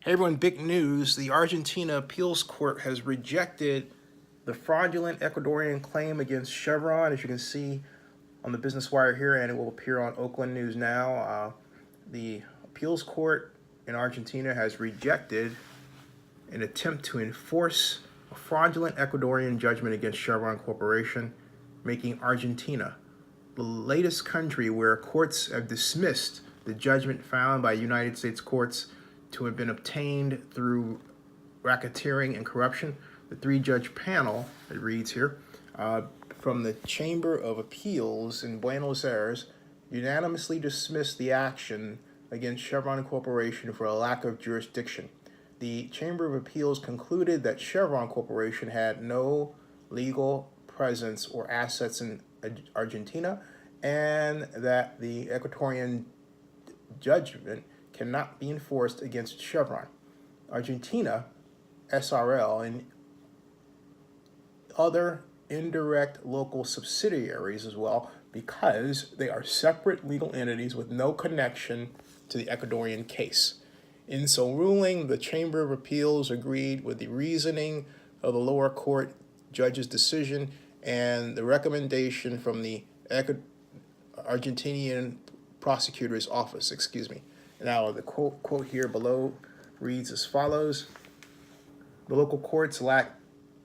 Hey everyone, big news. The Argentina Appeals Court has rejected the fraudulent Ecuadorian claim against Chevron, as you can see on the Business Wire here, and it will appear on Oakland News Now. The Appeals Court in Argentina has rejected an attempt to enforce a fraudulent Ecuadorian judgment against Chevron Corporation, making Argentina the latest country where courts have dismissed the judgment found by United States courts to have been obtained through racketeering and corruption. The three-judge panel, it reads here, from the Chamber of Appeals in Buenos Aires unanimously dismissed the action against Chevron Corporation for a lack of jurisdiction. The Chamber of Appeals concluded that Chevron Corporation had no legal presence or assets in Argentina, and that the Ecuadorian judgment cannot be enforced against Chevron. Argentina, SRL, and other indirect local subsidiaries as well, because they are separate legal entities with no connection to the Ecuadorian case. In so ruling, the Chamber of Appeals agreed with the reasoning of the lower court judge's decision and the recommendation from the Argentinian prosecutor's office, Now, the quote here below reads as follows: the local courts lack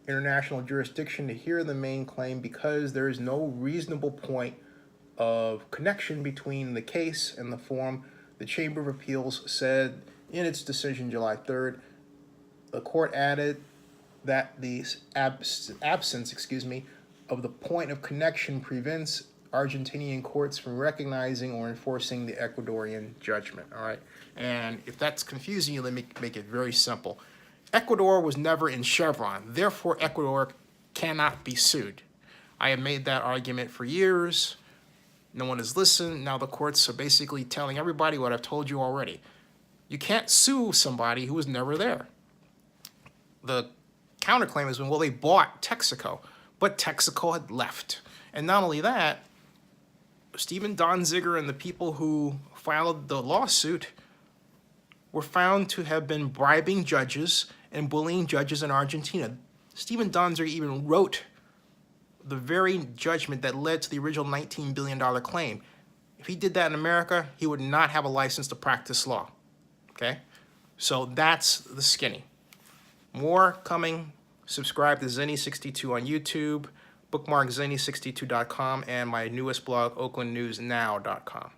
international jurisdiction to hear the main claim because there is no reasonable point of connection between the case and the form. The Chamber of Appeals said in its decision July 3rd, the court added that the absence of the point of connection prevents Argentinian courts from recognizing or enforcing the Ecuadorian judgment. All right, and if that's confusing you, let me make it very simple. Ecuador was never in Chevron, therefore Ecuador cannot be sued. I have made that argument for years. No one has listened. Now the courts are basically telling everybody what I've told you already. You can't sue somebody who was never there. The counterclaim has been, well, they bought Texaco, but Texaco had left. And not only that, Stephen Donziger and the people who filed the lawsuit were found to have been bribing judges and bullying judges in Argentina. Stephen Donziger even wrote the very judgment that led to the original $19 billion claim. If he did that in America, he would not have a license to practice law. Okay? So that's the skinny. More coming. Subscribe to Zenny62 on YouTube. Bookmark Zenny62.com and my newest blog, OaklandNewsNow.com.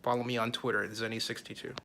Follow me on Twitter at Zenny62.